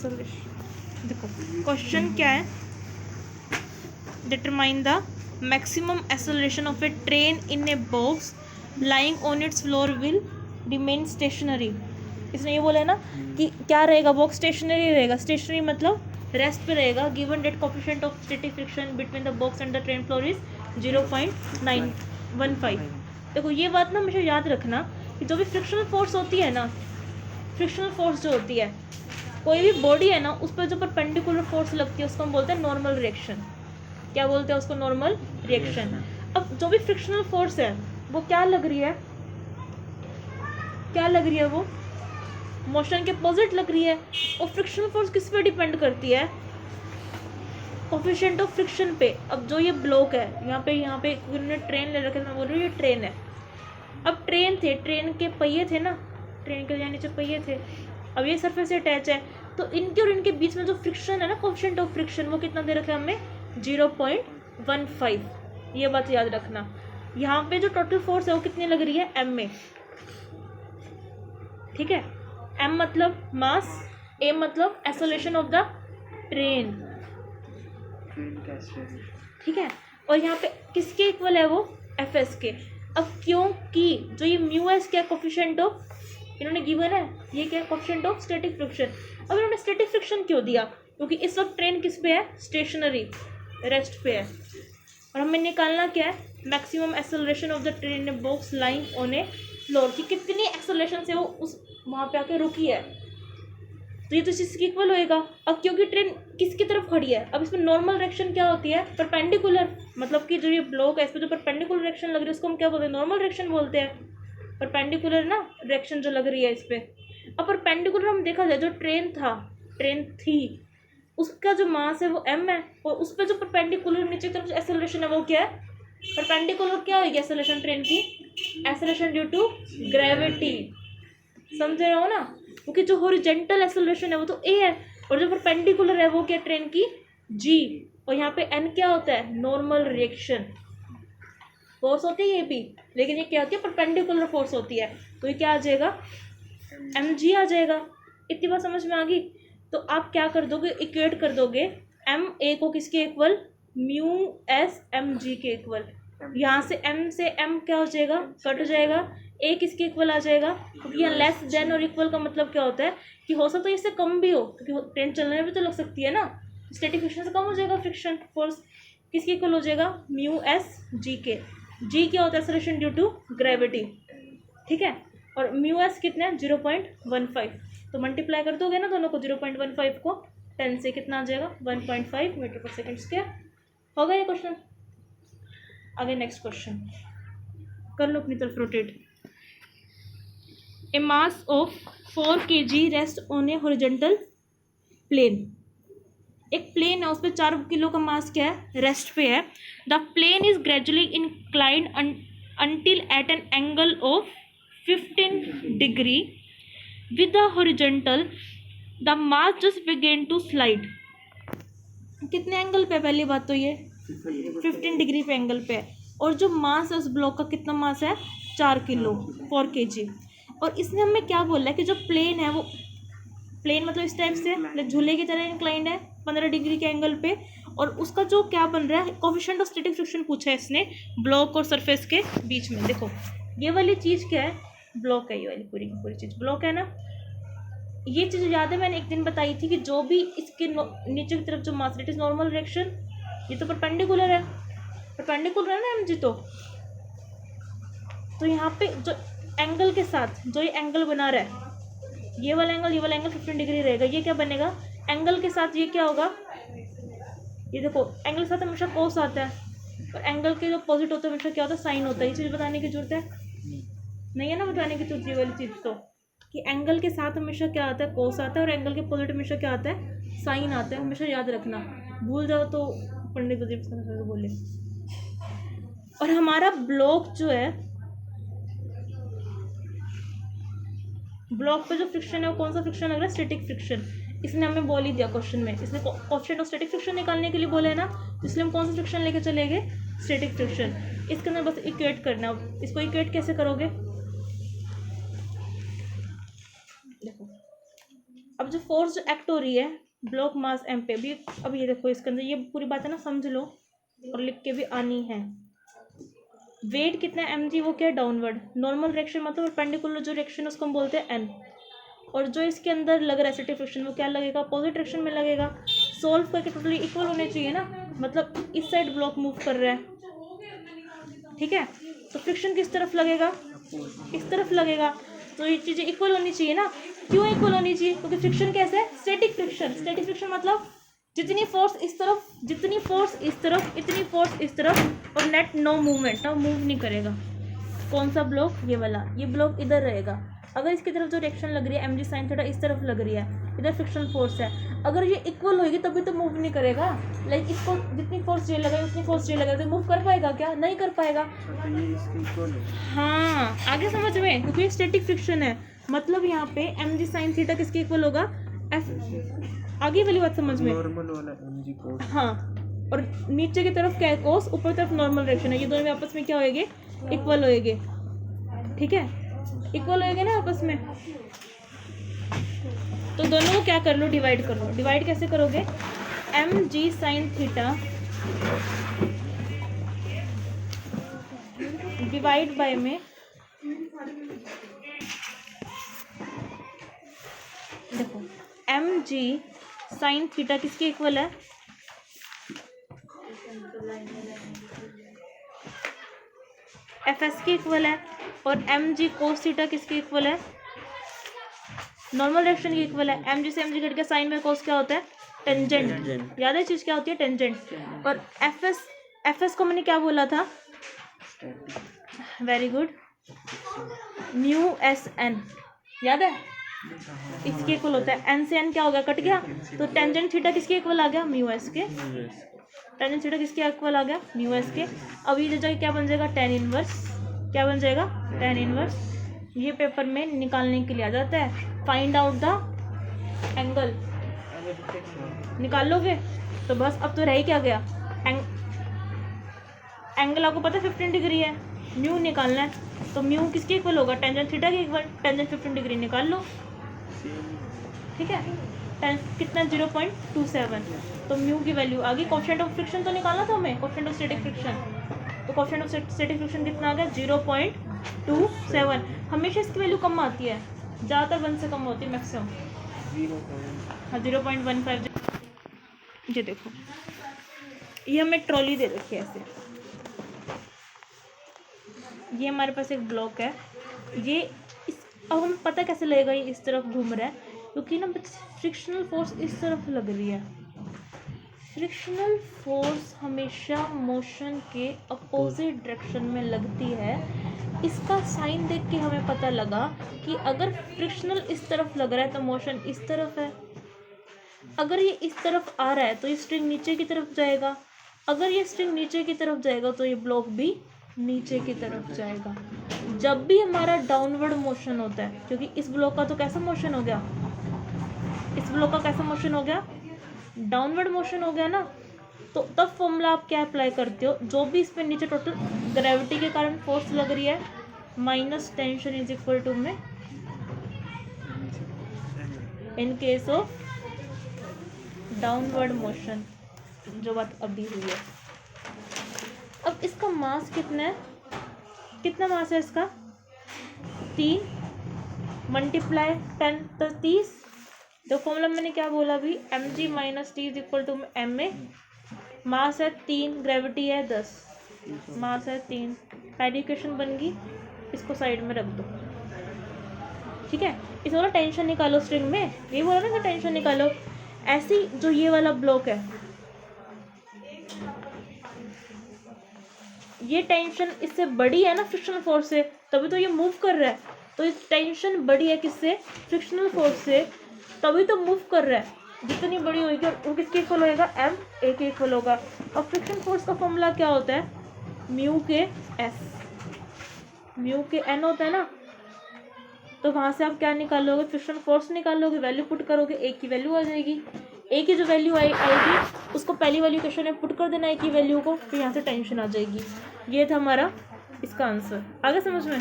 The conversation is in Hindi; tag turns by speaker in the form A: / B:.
A: एक्सेलरेशन। देखो क्वेश्चन क्या है, determine the maximum acceleration of a train in a box lying on its floor will remain stationary. इसने ये बोला है ना कि क्या रहेगा, बॉक्स स्टेशनरी रहेगा। स्टेशनरी मतलब रेस्ट पे रहेगा। Given that coefficient of static friction between the box and the train floor is 0.915। देखो ये बात ना हमेशा याद रखना कि जो भी फ्रिक्शनल फोर्स होती है ना, फ्रिक्शनल फोर्स जो होती है, कोई भी बॉडी है ना, उस पर जो परपेंडिकुलर फोर्स लगती है उसको हम बोलते हैं नॉर्मल रिएक्शन। क्या बोलते हैं उसको? Normal reaction. अब जो भी फ्रिक्शनल फोर्स है वो क्या लग रही है, क्या लग रही है? वो मोशन के अपोजिट लग रही है। और फ्रिक्शनल फोर्स किस पे डिपेंड करती है? कोफिशिएंट ऑफ फ्रिक्शन पे। अब जो ये ब्लॉक है यहाँ पे उन्होंने ट्रेन ले रखे थे, मैं बोल रही हूँ ये ट्रेन है। अब ट्रेन थे, ट्रेन के पहिए थे ना, ट्रेन के नीचे पहिए थे। अब ये सरफेस से अटैच है, तो इनके और इनके बीच में जो फ्रिक्शन है ना, कोफिशिएंट ऑफ फ्रिक्शन, वो कितना दे रखा है हमें? 0.15। ये बात याद रखना। यहाँ पे जो टोटल फोर्स है वो कितनी लग रही है? m में। ठीक है, m मतलब मास, a मतलब एक्सेलरेशन ऑफ द ट्रेन। ठीक है, और यहाँ पे किसके इक्वल है वो? fs के। अब क्योंकि जो ये म्यू एस क्या कोफिशिएंट ऑफ इन्होंने गिवन है, ये क्या कोफिशिएंट ऑफ स्टैटिक फ्रिक्शन। अब इन्होंने स्टैटिक फ्रिक्शन क्यों दिया? क्योंकि इस वक्त ट्रेन किस पे है? स्टेशनरी, रेस्ट पे है। और हमें निकालना क्या है? Maximum acceleration of the train box lying on A floor, की कितनी एक्सेलरेशन से वो उस वहाँ पे आके रुकी है। तो ये तो इसकी इक्वल होएगा। अब क्योंकि ट्रेन किसकी तरफ खड़ी है, अब इसमें नॉर्मल डायरेक्शन क्या होती है? परपेंडिकुलर। मतलब कि जो ये ब्लॉक है इस पर जो परपेंडिकुलर डायरेक्शन लग रही है उसको हम क्या बोलते हैं? नॉर्मल डायरेक्शन बोलते हैं। परपेंडिकुलर ना डायरेक्शन जो लग रही है इस पर। अब परपेंडिकुलर हम देखा जाए, जो ट्रेन था, ट्रेन थी, उसका जो मास है वो m है, और उस पर जो परपेंडिकुलर नीचे की तरफ जो एक्सेलरेशन है वो क्या है? परपेंडिकुलर क्या होगी एक्सेलरेशन ट्रेन की? Acceleration due to gravity. समझ रहे हो ना? क्योंकि जो हॉरिजॉन्टल एक्सेलरेशन है वो तो a है, और जो परपेंडिकुलर है वो क्या? ट्रेन की g। और यहाँ पे n क्या होता है? नॉर्मल रिएक्शन फोर्स होती है ये भी, लेकिन ये क्या होती है? परपेंडिकुलर फोर्स होती है। तो ये क्या आ जाएगा? mg आ जाएगा। इतनी बात समझ में आ गई? तो आप क्या कर दोगे? इक्वेट कर दोगे एम ए को किसके इक्वल? म्यू एस एम जी के इक्वल। यहाँ से m से m क्या हो जाएगा? कट हो जाएगा। a किसके इक्वल आ जाएगा? क्योंकि यहाँ लेस देन और इक्वल का मतलब क्या होता है कि हो सकता है इससे कम भी हो, क्योंकि ट्रेन चलने में भी तो लग सकती है ना। स्टैटिक फ्रिक्शन से कम हो जाएगा फ्रिक्शन फोर्स। किसके इक्वल हो जाएगा? म्यू एस जी के। जी क्या होता है? Acceleration due to gravity. ठीक है, और म्यू एस कितना है? 0.15। तो मल्टीप्लाई कर दोगे ना दोनों को, 0.15 को 10 से कितना आ जाएगा? 1.5 मीटर पर सेकेंड स्क्वायर। हो गया ये क्वेश्चन। आगे नेक्स्ट क्वेश्चन कर लो अपनी तरफ rotate. A mass of 4 kg rest on a horizontal plane. एक प्लेन है, उस पर 4 किलो का मास क्या है? रेस्ट पे है। The plane is gradually inclined until at an angle of 15 degree with the horizontal the mass just began to slide। कितने एंगल पे? पहली बात तो ये 15 डिग्री पे एंगल पे है, और जो मास है उस ब्लॉक का कितना मास है? 4 किलो, 4 kg। और इसने हमें क्या बोला है कि जो प्लेन है वो, प्लेन मतलब इस टाइप से झूले की तरह इंक्लाइंड है 15 डिग्री के एंगल पे, और उसका जो क्या बन रहा है? कोफिशिएंट ऑफ स्टैटिक फ्रिक्शन पूछा है इसने ब्लॉक और सरफेस के बीच में। देखो ये वाली चीज़ क्या है? ब्लॉक है। ये वाली पूरी की पूरी चीज़ ब्लॉक है ना। ये चीज़ याद है मैंने एक दिन बताई थी कि जो भी इसके नीचे की तरफ जो मास, इट इज नॉर्मल डायरेक्शन। ये तो परपेंडिकुलर है, परपेंडिकुलर है ना mg। तो यहाँ पे जो एंगल के साथ जो ये एंगल बना रहा है, ये वाला एंगल 15 डिग्री रहेगा। ये क्या बनेगा? एंगल के साथ ये क्या होगा? ये देखो एंगल के साथ हमेशा कोस आता है, और एंगल के जो अपोजिट होता है हमेशा क्या होता है? साइन होता है। ये चीज़ बताने की जरूरत है नहीं है ना, बताने की जरूरत ये वाली चीज़ तो, कि एंगल के साथ हमेशा क्या आता है? कोस आता है, और एंगल के अपोजिट हमेशा क्या आता है? साइन आता है। हमेशा याद रखना, भूल जाओ तो पंडित जी बोले। और हमारा ब्लॉक जो है, ब्लॉक पे जो फ्रिक्शन है वो कौन सा फ्रिक्शन लग रहा है? Static friction. इसने हमें बोल ही दिया क्वेश्चन में, इसने कोफिशिएंट ऑफ स्टैटिक फ्रिक्शन निकालने के लिए बोला है ना, तो इसलिए हम कौन सा फ्रिक्शन लेके चलेंगे? Static friction. इसके अंदर बस इक्वेट करना। इसको इक्वेट कैसे करोगे? देखो अब अब जो फोर्स जो एक्ट हो रही है ब्लॉक मास एम पे भी, अब ये देखो इसके अंदर ये पूरी बातें ना समझ लो और लिख के भी आनी है। वेट कितना है mg, वो क्या है डाउनवर्ड, नॉर्मल डायरेक्शन मतलब परपेंडिकुलर जो डायरेक्शन उसको हम बोलते हैं n, और जो इसके अंदर लग रहा है स्टैटिक फ्रिक्शन वो क्या लगेगा, अपोजिट डायरेक्शन में लगेगा। सोल्व करके टोटली इक्वल होने चाहिए ना, मतलब इस साइड ब्लॉक मूव कर रहा है, ठीक है, तो फ्रिक्शन किस तरफ लगेगा, इस तरफ लगेगा, तो ये चीज़ें इक्वल होनी चाहिए ना। क्यों इक्वल होनी चाहिए, क्योंकि फ्रिक्शन कैसे है, स्टैटिक फ्रिक्शन। स्टैटिक फ्रिक्शन मतलब जितनी फोर्स इस तरफ, जितनी फोर्स इस तरफ, इतनी फोर्स इस तरफ, और नेट नो मूवमेंट, ना मूव नहीं करेगा। कौन सा ब्लॉक, ये वाला, ये ब्लॉक इधर रहेगा। अगर इसकी तरफ जो डायरेक्शन लग रही है mg sin थीटा इस तरफ लग रही है, इधर फ्रिक्शन फोर्स है, अगर ये इक्वल होगी तभी तो मूव नहीं करेगा। लाइक इसको जितनी फोर्स ये लगाए उतनी फोर्स ये लगाए तो मूव कर पाएगा क्या, नहीं कर पाएगा। हाँ आगे समझ में, क्योंकि स्टैटिक फ्रिक्शन है, मतलब यहाँ पे mg sin थीटा किसके इक्वल होगा, एफ, आगे वाली बात समझ में,
B: नॉर्मल वाला mg cos।
A: हाँ, और नीचे की तरफ क्या है कोस, ऊपर तरफ नॉर्मल डायरेक्शन है, ये दोनों में आपस में क्या होएंगे, इक्वल होएंगे, ठीक है, इक्वल होएंगे ना आपस में। तो दोनों को क्या कर लो, डिवाइड कर लो। डिवाइड कैसे करोगे, mg sin theta divide by में, देखो mg sin थीटा किसके इक्वल है, fs के इक्वल है, और mg cos थीटा किसके इक्वल है, नॉर्मल डायरेक्शन के इक्वल है। mg से mg कट के साइन में cos क्या होता है, टेंजेंट, याद है चीज़ क्या होती है, टेंजेंट। और fs को मैंने क्या बोला था, very good, mu S N, याद है, इसके इक्वल होता है। एन से एन क्या हो गया, कट गया, तो टेंजेंट थीटा किसके इक्वल आ गया, म्यू एस के, टेंजेंट थीटा किसके इक्वल आ गया, म्यू एस के। अब ये जगह क्या बन जाएगा, टेन इनवर्स, क्या बन जाएगा, टेन इनवर्स। ये पेपर में निकालने के लिए आ जाता है, फाइंड आउट द एंगल, निकाल लोगे तो बस, अब तो रह ही क्या गया, एंगल आपको पता है 15 डिग्री है, म्यू निकालना है, तो म्यू किसके इक्वल होगा, टेंजेंट थीटा के इक्वल, टेंजेंट 15 डिग्री निकाल लो, ठीक है, कितना 0.27, तो म्यू की वैल्यू आ गई। कोएफिशिएंट ऑफ फ्रिक्शन तो निकालना था हमें, कोएफिशिएंट ऑफ स्टैटिक फ्रिक्शन, तो कोएफिशिएंट ऑफ स्टैटिक फ्रिक्शन कितना आ गया, 0.27। हमेशा इसकी वैल्यू कम आती है, ज़्यादातर 1 से कम होती है मैक्सिमम, हाँ 0.15। ये देखो ये हमें ट्रॉली दे रखी है ऐसे, ये हमारे पास एक ब्लॉक है, ये इस, अब हमें पता कैसे लगेगा ये इस तरफ घूम रहा है, क्योंकि ना फ्रिक्शनल फोर्स इस तरफ लग रही है। फ्रिक्शनल फोर्स हमेशा मोशन के अपोजिट डायरेक्शन में लगती है। इसका साइन देख के हमें पता लगा कि अगर फ्रिक्शनल इस तरफ लग रहा है तो मोशन इस तरफ है, अगर ये इस तरफ आ रहा है तो ये स्ट्रिंग नीचे की तरफ जाएगा, अगर ये स्ट्रिंग नीचे की तरफ जाएगा तो ये ब्लॉक भी नीचे की तरफ जाएगा। जब भी हमारा डाउनवर्ड मोशन होता है, क्योंकि इस ब्लॉक का तो कैसा मोशन हो गया, इस ब्लॉक का कैसा मोशन हो गया, डाउनवर्ड मोशन हो गया ना, तो तब फॉर्मूला आप क्या अप्लाई करते हो, जो भी इस पर नीचे टोटल ग्रेविटी के कारण फोर्स लग रही है minus tension is equal to में in case of downward motion, जो बात अभी हुई है। अब इसका मास कितना है, कितना मास है इसका, 3 मल्टीप्लाई 10 तो 30। तो फॉर्मूला मैंने क्या बोला अभी, mg minus T is equal to M A, mass है 3, ग्रेविटी है 10, मास है 3, पहली इक्वेशन बन गई, इसको साइड में रख दो, ठीक है। इस वाला टेंशन निकालो स्ट्रिंग में, ये बोला ना कि टेंशन निकालो, ऐसी जो ये वाला ब्लॉक है, ये टेंशन इससे बड़ी है ना फ्रिक्शनल फोर्स से, तभी तो ये मूव कर रहा है, तो इस टेंशन बड़ी है किससे, फ्रिक्शनल फोर्स से, तभी तो मूव कर रहा है। जितनी बड़ी होगी वो किसके इक्वल होएगा, एम ए के इक्वल होगा। और फ्रिक्शन फोर्स का फॉर्मूला क्या होता है, म्यू के एस, म्यू के एन होता है ना, तो वहाँ से आप क्या निकालोगे, फ्रिक्शन फोर्स निकालोगे, वैल्यू पुट करोगे, ए की वैल्यू आ जाएगी, ए की जो वैल्यू आएगी उसको पहली वाली क्वेश्चन में पुट कर देना ए की वैल्यू को, फिर यहाँ से टेंशन आ जाएगी। ये था हमारा इसका आंसर, आगे समझ में।